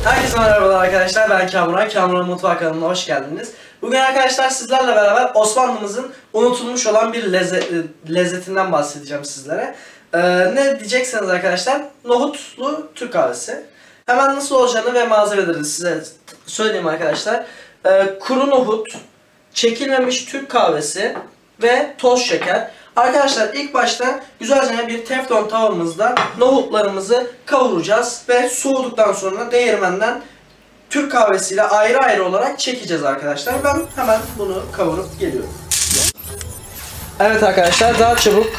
Herkese merhabalar arkadaşlar, ben Kamuran. Kamuran Mutfak kanalına hoş geldiniz. Bugün arkadaşlar sizlerle beraber Osmanlımızın unutulmuş olan bir lezzetinden bahsedeceğim sizlere. Ne diyeceksiniz arkadaşlar? Nohutlu Türk kahvesi. Hemen nasıl olacağını ve malzemeleri size söyleyeyim arkadaşlar. Kuru nohut, çekilmemiş Türk kahvesi ve toz şeker. Arkadaşlar ilk başta güzelce bir teflon tavamızda nohutlarımızı kavuracağız ve soğuduktan sonra değirmenden Türk kahvesiyle ayrı ayrı olarak çekeceğiz arkadaşlar. Ben hemen bunu kavurup geliyorum. Evet arkadaşlar, daha çabuk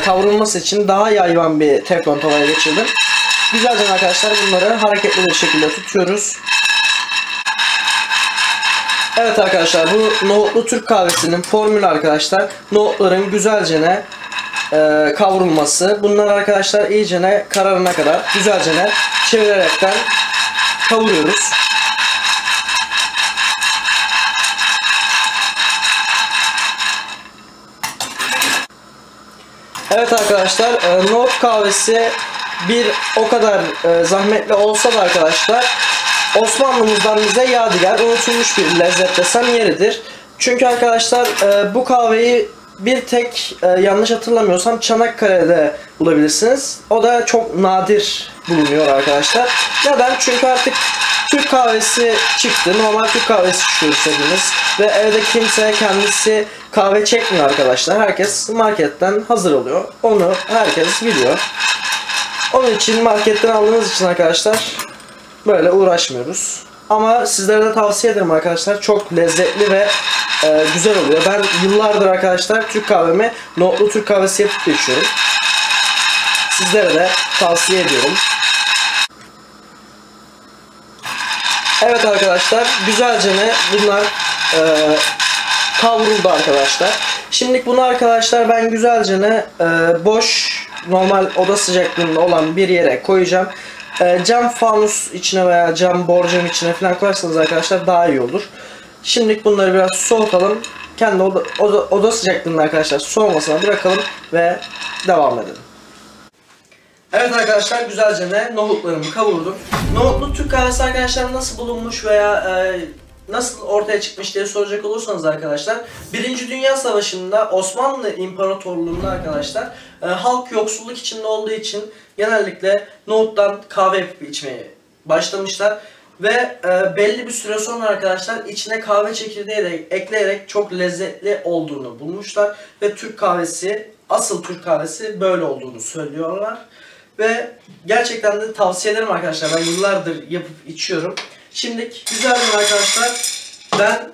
kavrulması için daha yayvan bir teflon tavaya geçirdim. Güzelce arkadaşlar bunları hareketli bir şekilde tutuyoruz. Evet arkadaşlar, bu nohutlu Türk kahvesinin formülü arkadaşlar, nohutların güzelce kavrulması. Bunlar arkadaşlar iyicene kararına kadar güzelce çevirerekten kavuruyoruz. Evet arkadaşlar, nohut kahvesi bir o kadar zahmetli olsa da arkadaşlar, Osmanlımızdan bize yadigar, unutulmuş bir lezzet desem yeridir. Çünkü arkadaşlar bu kahveyi bir tek yanlış hatırlamıyorsam Çanakkale'de bulabilirsiniz. O da çok nadir bulunuyor arkadaşlar. Neden? Çünkü artık Türk kahvesi çıktı. Normal Türk kahvesi içiyoruz hepimiz. Ve evde kimse kendisi kahve çekmiyor arkadaşlar. Herkes marketten hazır alıyor. Onu herkes biliyor. Onun için marketten aldığınız için arkadaşlar böyle uğraşmıyoruz. Ama sizlere de tavsiye ederim arkadaşlar. Çok lezzetli ve güzel oluyor. Ben yıllardır arkadaşlar Türk kahvemi nohutlu Türk kahvesi yapıp içiyorum. Sizlere de tavsiye ediyorum. Evet arkadaşlar, güzelce bunlar kavruldu arkadaşlar. Şimdi bunu arkadaşlar ben güzelce boş, normal oda sıcaklığında olan bir yere koyacağım. Cam fanus içine veya cam borcam içine falan koyarsanız arkadaşlar daha iyi olur. Şimdi bunları biraz soğutalım. Kendi oda sıcaklığında arkadaşlar soğumasına bırakalım ve devam edelim. Evet arkadaşlar, güzelce nohutlarımı kavurdum. Nohutlu Türk kahvesi arkadaşlar nasıl bulunmuş veya nasıl ortaya çıkmış diye soracak olursanız arkadaşlar, Birinci Dünya Savaşı'nda Osmanlı İmparatorluğu'nda arkadaşlar halk yoksulluk içinde olduğu için genellikle nohuttan kahve yapıp içmeye başlamışlar. Ve belli bir süre sonra arkadaşlar içine kahve çekirdeği de ekleyerek çok lezzetli olduğunu bulmuşlar. Ve Türk kahvesi, asıl Türk kahvesi böyle olduğunu söylüyorlar. Ve gerçekten de tavsiye ederim arkadaşlar. Ben yıllardır yapıp içiyorum. Şimdi güzelce arkadaşlar ben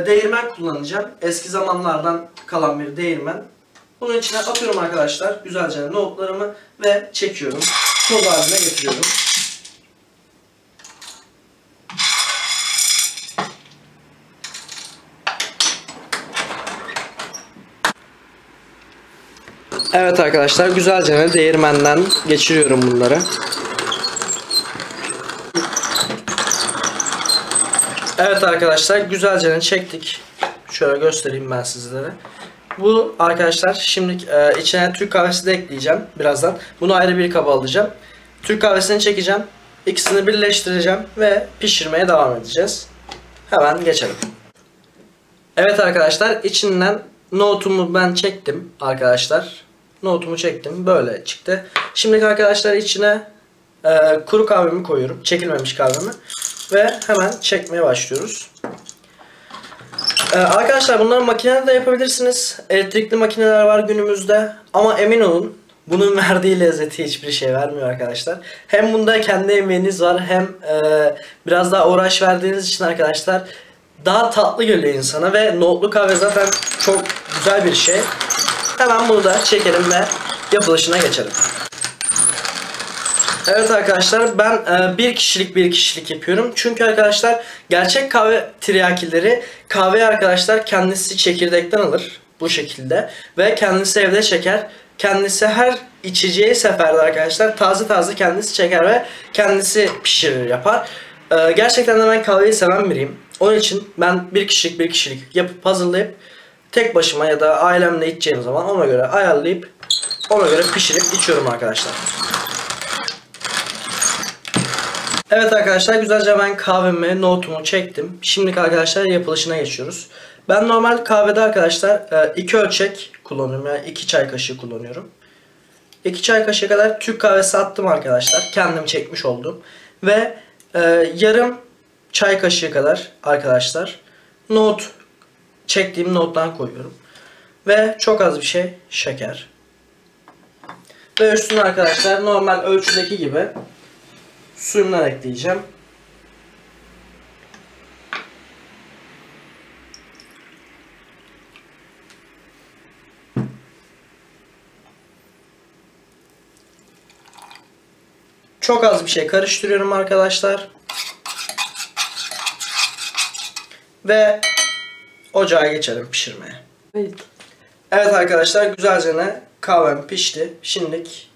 değirmen kullanacağım. Eski zamanlardan kalan bir değirmen. Bunun içine atıyorum arkadaşlar güzelce nohutlarımı ve çekiyorum. Toz haline getiriyorum. Evet arkadaşlar, güzelce değirmenden geçiriyorum bunları. Evet arkadaşlar, güzelce çektik. Şöyle göstereyim ben sizlere. Bu arkadaşlar şimdi içine Türk kahvesi de ekleyeceğim birazdan. Bunu ayrı bir kaba alacağım. Türk kahvesini çekeceğim. İkisini birleştireceğim ve pişirmeye devam edeceğiz. Hemen geçelim. Evet arkadaşlar, içinden nohutumu ben çektim arkadaşlar. Nohutumu çektim. Böyle çıktı. Şimdi arkadaşlar içine kuru kahvemi koyuyorum. Çekilmemiş kahvemi. Ve hemen çekmeye başlıyoruz. Arkadaşlar bunları makinede de yapabilirsiniz. Elektrikli makineler var günümüzde. Ama emin olun bunun verdiği lezzeti hiçbir şey vermiyor arkadaşlar. Hem bunda kendi emeğiniz var, hem biraz daha uğraş verdiğiniz için arkadaşlar daha tatlı geliyor insana. Ve nohutlu kahve zaten çok güzel bir şey. Hemen bunu da çekelim ve yapılışına geçelim. Evet arkadaşlar, ben bir kişilik yapıyorum. Çünkü arkadaşlar gerçek kahve tiryakileri kahveyi arkadaşlar kendisi çekirdekten alır bu şekilde ve kendisi evde çeker. Kendisi her içeceği seferde arkadaşlar taze kendisi çeker ve kendisi pişirir, yapar. Gerçekten de ben kahveyi seven biriyim. Onun için ben bir kişilik yapıp hazırlayıp tek başıma ya da ailemle içeceğim zaman ona göre ayarlayıp ona göre pişirip içiyorum arkadaşlar. Evet arkadaşlar, güzelce ben kahvemi, nohutumu çektim. Şimdi arkadaşlar yapılışına geçiyoruz. Ben normal kahvede arkadaşlar 2 ölçek kullanıyorum. Yani 2 çay kaşığı kullanıyorum. 2 çay kaşığı kadar Türk kahvesi attım arkadaşlar. Kendim çekmiş oldum. Ve yarım çay kaşığı kadar arkadaşlar nohut, çektiğim nohuttan koyuyorum. Ve çok az bir şey şeker. Ve üstüne arkadaşlar normal ölçüdeki gibi suyumdan ekleyeceğim. Çok az bir şey karıştırıyorum arkadaşlar. Ve ocağa geçelim pişirmeye. Evet arkadaşlar, güzelce kahvem pişti. Şimdilik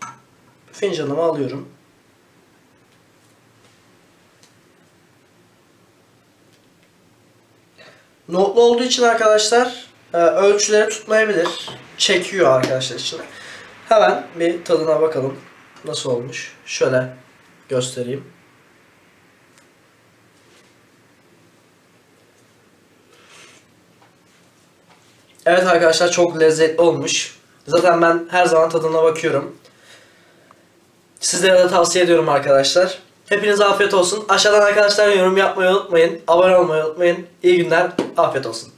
fincanımı alıyorum. Nohutlu olduğu için arkadaşlar ölçüleri tutmayabilir. Çekiyor arkadaşlar içine. Hemen bir tadına bakalım. Nasıl olmuş? Şöyle göstereyim. Evet arkadaşlar, çok lezzetli olmuş. Zaten ben her zaman tadına bakıyorum. Sizlere de tavsiye ediyorum arkadaşlar. Hepinize afiyet olsun. Aşağıdan arkadaşlar yorum yapmayı unutmayın. Abone olmayı unutmayın. İyi günler. Afiyet olsun.